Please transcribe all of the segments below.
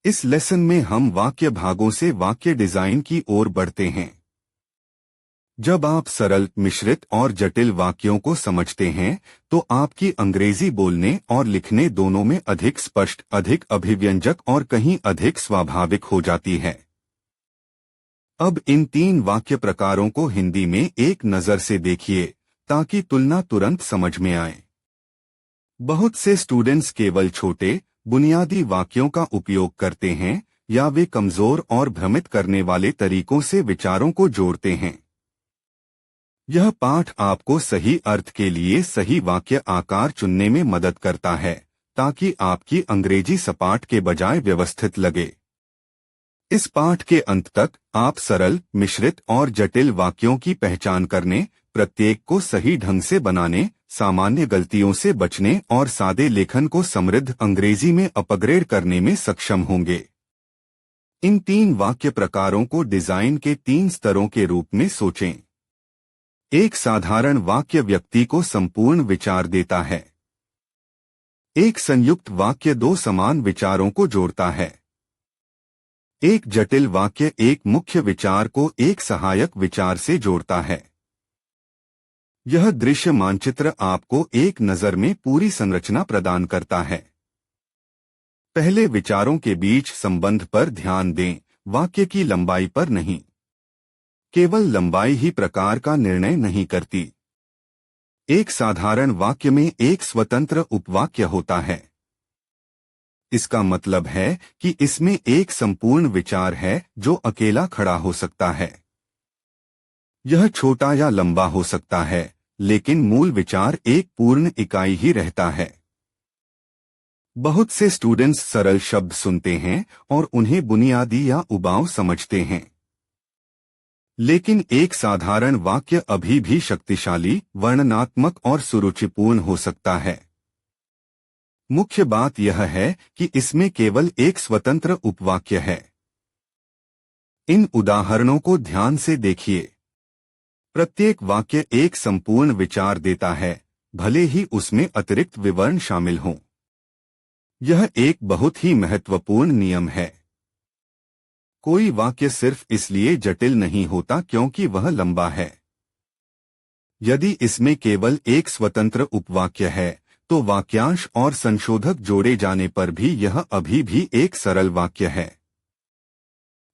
इस लेसन में हम वाक्य भागों से वाक्य डिजाइन की ओर बढ़ते हैं। जब आप सरल, मिश्रित और जटिल वाक्यों को समझते हैं तो आपकी अंग्रेजी बोलने और लिखने दोनों में अधिक स्पष्ट, अधिक अभिव्यंजक और कहीं अधिक स्वाभाविक हो जाती है। अब इन 3 वाक्य प्रकारों को हिंदी में एक नज़र से देखिए ताकि तुलना तुरंत समझ में आए। बहुत से स्टूडेंट्स केवल छोटे, बुनियादी वाक्यों का उपयोग करते हैं या वे कमजोर और भ्रमित करने वाले तरीकों से विचारों को जोड़ते हैं। यह पाठ आपको सही अर्थ के लिए सही वाक्य आकार चुनने में मदद करता है ताकि आपकी अंग्रेजी सपाट के बजाय व्यवस्थित लगे। इस पाठ के अंत तक आप सरल, मिश्रित और जटिल वाक्यों की पहचान करने, प्रत्येक को सही ढंग से बनाने, सामान्य गलतियों से बचने और सादे लेखन को समृद्ध अंग्रेजी में अपग्रेड करने में सक्षम होंगे। इन 3 वाक्य प्रकारों को डिजाइन के 3 स्तरों के रूप में सोचें। एक साधारण वाक्य व्यक्ति को संपूर्ण विचार देता है। एक संयुक्त वाक्य 2 समान विचारों को जोड़ता है। एक जटिल वाक्य एक मुख्य विचार को एक सहायक विचार से जोड़ता है। यह दृश्य मानचित्र आपको एक नज़र में पूरी संरचना प्रदान करता है। पहले विचारों के बीच संबंध पर ध्यान दें, वाक्य की लंबाई पर नहीं। केवल लंबाई ही प्रकार का निर्णय नहीं करती। एक साधारण वाक्य में एक स्वतंत्र उपवाक्य होता है। इसका मतलब है कि इसमें एक संपूर्ण विचार है जो अकेला खड़ा हो सकता है। यह छोटा या लंबा हो सकता है, लेकिन मूल विचार एक पूर्ण इकाई ही रहता है। बहुत से स्टूडेंट्स सरल शब्द सुनते हैं और उन्हें बुनियादी या उबाऊ समझते हैं। लेकिन एक साधारण वाक्य अभी भी शक्तिशाली, वर्णनात्मक और सुरुचिपूर्ण हो सकता है। मुख्य बात यह है कि इसमें केवल एक स्वतंत्र उपवाक्य है। इन उदाहरणों को ध्यान से देखिए। प्रत्येक वाक्य एक संपूर्ण विचार देता है, भले ही उसमें अतिरिक्त विवरण शामिल हों। यह एक बहुत ही महत्वपूर्ण नियम है। कोई वाक्य सिर्फ इसलिए जटिल नहीं होता क्योंकि वह लंबा है। यदि इसमें केवल एक स्वतंत्र उपवाक्य है तो वाक्यांश और संशोधक जोड़े जाने पर भी यह अभी भी एक सरल वाक्य है।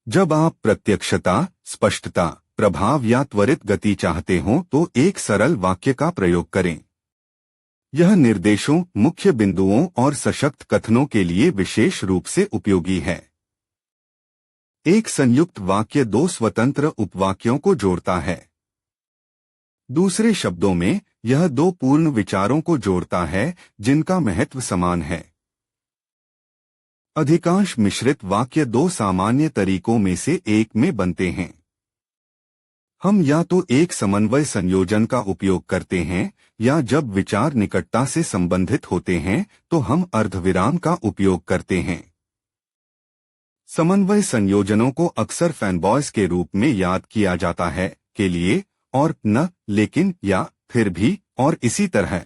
जब आप प्रत्यक्षता, स्पष्टता, प्रभाव या त्वरित गति चाहते हो तो एक सरल वाक्य का प्रयोग करें। यह निर्देशों, मुख्य बिंदुओं और सशक्त कथनों के लिए विशेष रूप से उपयोगी है। एक संयुक्त वाक्य 2 स्वतंत्र उपवाक्यों को जोड़ता है। दूसरे शब्दों में, यह 2 पूर्ण विचारों को जोड़ता है जिनका महत्व समान है। अधिकांश मिश्रित वाक्य 2 सामान्य तरीकों में से एक में बनते हैं। हम या तो एक समन्वय संयोजन का उपयोग करते हैं या जब विचार निकटता से संबंधित होते हैं तो हम अर्धविराम का उपयोग करते हैं। समन्वय संयोजनों को अक्सर फैनबॉयज के रूप में याद किया जाता है, के लिए, और, न, लेकिन, या, फिर भी, और इसी तरह।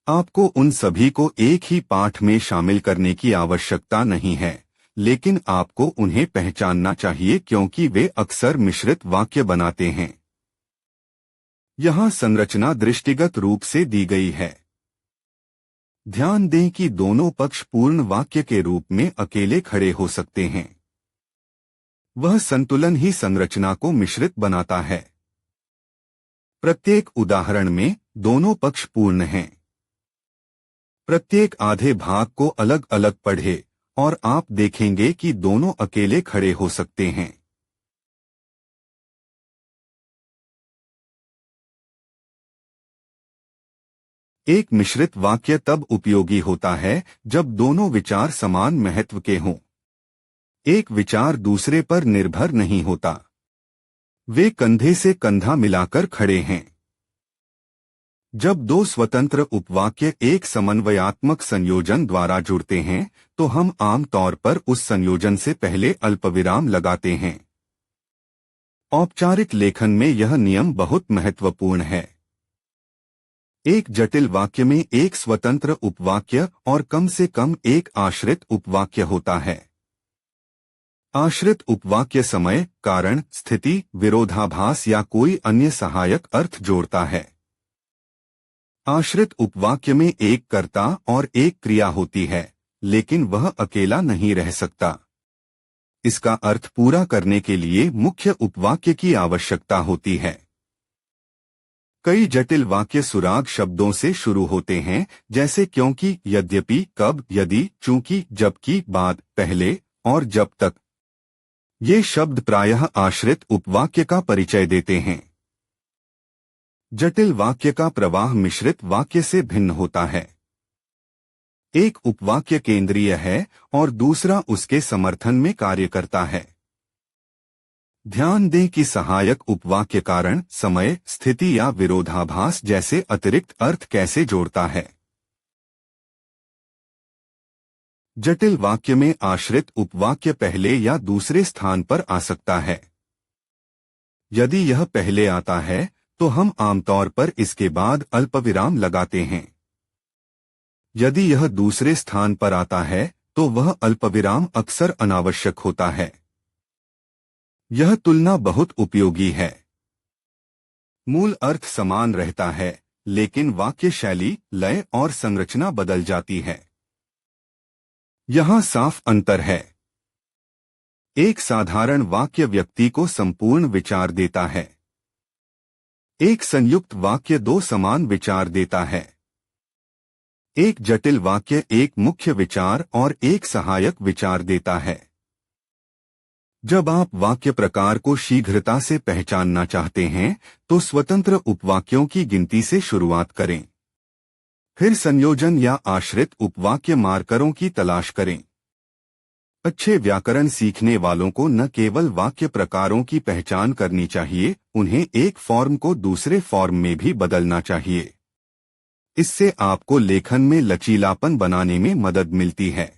आपको उन सभी को एक ही पाठ में शामिल करने की आवश्यकता नहीं है, लेकिन आपको उन्हें पहचानना चाहिए क्योंकि वे अक्सर मिश्रित वाक्य बनाते हैं। यहाँ संरचना दृष्टिगत रूप से दी गई है। ध्यान दें कि दोनों पक्ष पूर्ण वाक्य के रूप में अकेले खड़े हो सकते हैं। वह संतुलन ही संरचना को मिश्रित बनाता है। प्रत्येक उदाहरण में दोनों पक्ष पूर्ण हैं। प्रत्येक आधे भाग को अलग अलग पढ़ें और आप देखेंगे कि दोनों अकेले खड़े हो सकते हैं। एक मिश्रित वाक्य तब उपयोगी होता है जब दोनों विचार समान महत्व के हों। एक विचार दूसरे पर निर्भर नहीं होता। वे कंधे से कंधा मिलाकर खड़े हैं। जब 2 स्वतंत्र उपवाक्य एक समन्वयात्मक संयोजन द्वारा जुड़ते हैं तो हम आम तौर पर उस संयोजन से पहले अल्पविराम लगाते हैं। औपचारिक लेखन में यह नियम बहुत महत्वपूर्ण है। एक जटिल वाक्य में एक स्वतंत्र उपवाक्य और कम से कम एक आश्रित उपवाक्य होता है। आश्रित उपवाक्य समय, कारण, स्थिति, विरोधाभास या कोई अन्य सहायक अर्थ जोड़ता है। आश्रित उपवाक्य में एक कर्ता और एक क्रिया होती है, लेकिन वह अकेला नहीं रह सकता। इसका अर्थ पूरा करने के लिए मुख्य उपवाक्य की आवश्यकता होती है। कई जटिल वाक्य सुराग शब्दों से शुरू होते हैं, जैसे क्योंकि, यद्यपि, कब, यदि, चूंकि, जबकि, बाद, पहले और जब तक। ये शब्द प्रायः आश्रित उपवाक्य का परिचय देते हैं। जटिल वाक्य का प्रवाह मिश्रित वाक्य से भिन्न होता है। एक उपवाक्य केंद्रीय है और दूसरा उसके समर्थन में कार्य करता है। ध्यान दें कि सहायक उपवाक्य कारण, समय, स्थिति या विरोधाभास जैसे अतिरिक्त अर्थ कैसे जोड़ता है। जटिल वाक्य में आश्रित उपवाक्य पहले या दूसरे स्थान पर आ सकता है। यदि यह पहले आता है तो हम आमतौर पर इसके बाद अल्पविराम लगाते हैं। यदि यह दूसरे स्थान पर आता है तो वह अल्पविराम अक्सर अनावश्यक होता है। यह तुलना बहुत उपयोगी है। मूल अर्थ समान रहता है, लेकिन वाक्य शैली, लय और संरचना बदल जाती है। यहाँ साफ अंतर है। एक साधारण वाक्य व्यक्ति को संपूर्ण विचार देता है। एक संयुक्त वाक्य दो समान विचार देता है। एक जटिल वाक्य एक मुख्य विचार और एक सहायक विचार देता है। जब आप वाक्य प्रकार को शीघ्रता से पहचानना चाहते हैं तो स्वतंत्र उपवाक्यों की गिनती से शुरुआत करें। फिर संयोजन या आश्रित उपवाक्य मार्करों की तलाश करें। अच्छे व्याकरण सीखने वालों को न केवल वाक्य प्रकारों की पहचान करनी चाहिए, उन्हें एक फॉर्म को दूसरे फॉर्म में भी बदलना चाहिए। इससे आपको लेखन में लचीलापन बनाने में मदद मिलती है।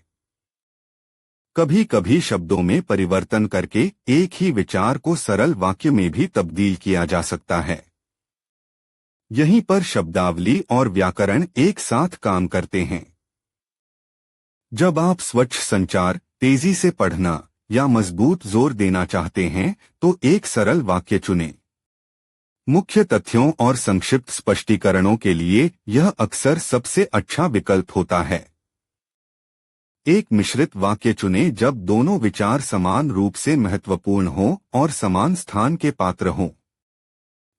कभी कभी शब्दों में परिवर्तन करके एक ही विचार को सरल वाक्य में भी तब्दील किया जा सकता है। यहीं पर शब्दावली और व्याकरण एक साथ काम करते हैं। जब आप स्वच्छ संचार, तेजी से पढ़ना या मजबूत जोर देना चाहते हैं तो एक सरल वाक्य चुनें। मुख्य तथ्यों और संक्षिप्त स्पष्टीकरणों के लिए यह अक्सर सबसे अच्छा विकल्प होता है। एक मिश्रित वाक्य चुनें जब दोनों विचार समान रूप से महत्वपूर्ण हों और समान स्थान के पात्र हों।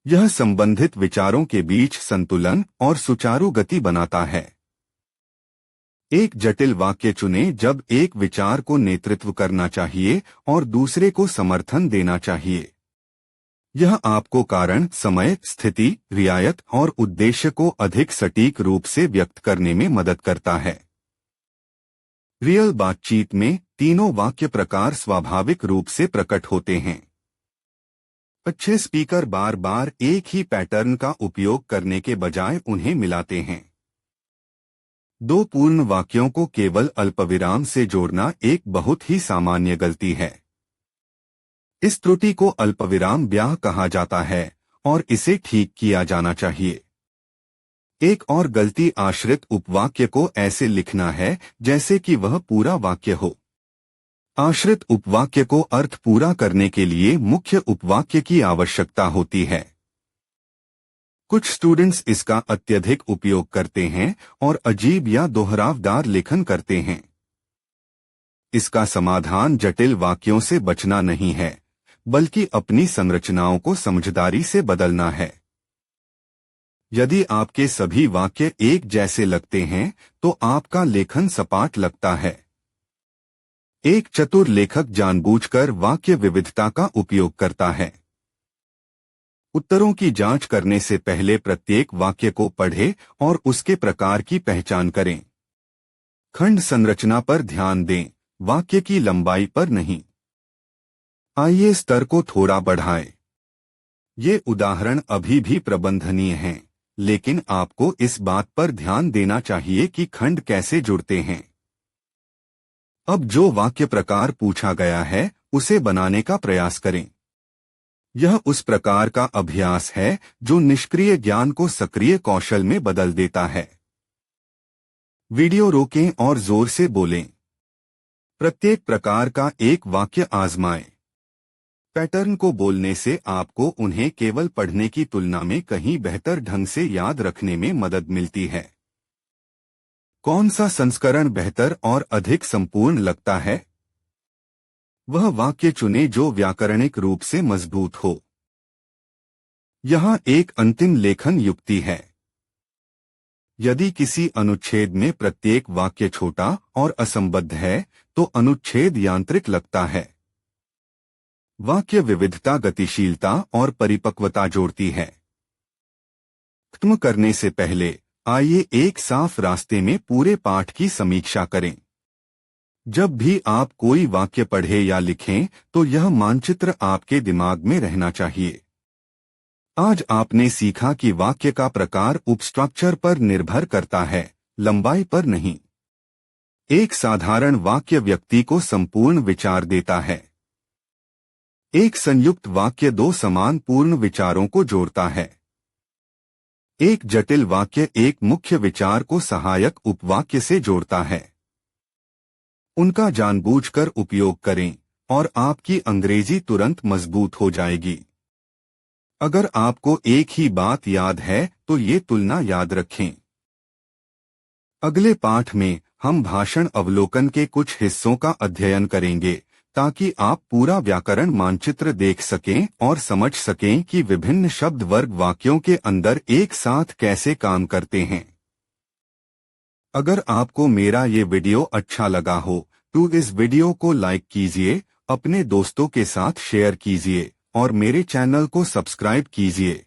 यह संबंधित विचारों के बीच संतुलन और सुचारू गति बनाता है। एक जटिल वाक्य चुनें जब एक विचार को नेतृत्व करना चाहिए और दूसरे को समर्थन देना चाहिए। यह आपको कारण, समय, स्थिति, रियायत और उद्देश्य को अधिक सटीक रूप से व्यक्त करने में मदद करता है। रियल बातचीत में तीनों वाक्य प्रकार स्वाभाविक रूप से प्रकट होते हैं। अच्छे स्पीकर बार बार एक ही पैटर्न का उपयोग करने के बजाय उन्हें मिलाते हैं। दो पूर्ण वाक्यों को केवल अल्पविराम से जोड़ना एक बहुत ही सामान्य गलती है। इस त्रुटि को अल्पविराम ब्याह कहा जाता है और इसे ठीक किया जाना चाहिए। एक और गलती आश्रित उपवाक्य को ऐसे लिखना है जैसे कि वह पूरा वाक्य हो। आश्रित उपवाक्य को अर्थ पूरा करने के लिए मुख्य उपवाक्य की आवश्यकता होती है। कुछ स्टूडेंट्स इसका अत्यधिक उपयोग करते हैं और अजीब या दोहरावदार लेखन करते हैं। इसका समाधान जटिल वाक्यों से बचना नहीं है, बल्कि अपनी संरचनाओं को समझदारी से बदलना है। यदि आपके सभी वाक्य एक जैसे लगते हैं तो आपका लेखन सपाट लगता है। एक चतुर लेखक जानबूझकर वाक्य विविधता का उपयोग करता है। उत्तरों की जांच करने से पहले प्रत्येक वाक्य को पढ़ें और उसके प्रकार की पहचान करें। खंड संरचना पर ध्यान दें, वाक्य की लंबाई पर नहीं। आइए स्तर को थोड़ा बढ़ाएं। ये उदाहरण अभी भी प्रबंधनीय हैं, लेकिन आपको इस बात पर ध्यान देना चाहिए कि खंड कैसे जुड़ते हैं। अब जो वाक्य प्रकार पूछा गया है उसे बनाने का प्रयास करें। यह उस प्रकार का अभ्यास है जो निष्क्रिय ज्ञान को सक्रिय कौशल में बदल देता है। वीडियो रोकें और जोर से बोलें। प्रत्येक प्रकार का एक वाक्य आजमाएं। पैटर्न को बोलने से आपको उन्हें केवल पढ़ने की तुलना में कहीं बेहतर ढंग से याद रखने में मदद मिलती है। कौन सा संस्करण बेहतर और अधिक संपूर्ण लगता है? वह वाक्य चुनें जो व्याकरणिक रूप से मजबूत हो। यहाँ एक अंतिम लेखन युक्ति है। यदि किसी अनुच्छेद में प्रत्येक वाक्य छोटा और असंबद्ध है, तो अनुच्छेद यांत्रिक लगता है। वाक्य विविधता, गतिशीलता और परिपक्वता जोड़ती है। खत्म करने से पहले आइए एक साफ रास्ते में पूरे पाठ की समीक्षा करें। जब भी आप कोई वाक्य पढ़ें या लिखें, तो यह मानचित्र आपके दिमाग में रहना चाहिए। आज आपने सीखा कि वाक्य का प्रकार उपस्ट्रक्चर पर निर्भर करता है, लंबाई पर नहीं। एक साधारण वाक्य व्यक्ति को संपूर्ण विचार देता है। एक संयुक्त वाक्य दो समान पूर्ण विचारों को जोड़ता है। एक जटिल वाक्य एक मुख्य विचार को सहायक उपवाक्य से जोड़ता है। उनका जानबूझकर उपयोग करें और आपकी अंग्रेजी तुरंत मजबूत हो जाएगी। अगर आपको एक ही बात याद है तो ये तुलना याद रखें। अगले पाठ में हम भाषण अवलोकन के कुछ हिस्सों का अध्ययन करेंगे, ताकि आप पूरा व्याकरण मानचित्र देख सकें और समझ सकें कि विभिन्न शब्द वर्ग वाक्यों के अंदर एक साथ कैसे काम करते हैं। अगर आपको मेरा ये वीडियो अच्छा लगा हो तो इस वीडियो को लाइक कीजिए, अपने दोस्तों के साथ शेयर कीजिए और मेरे चैनल को सब्सक्राइब कीजिए।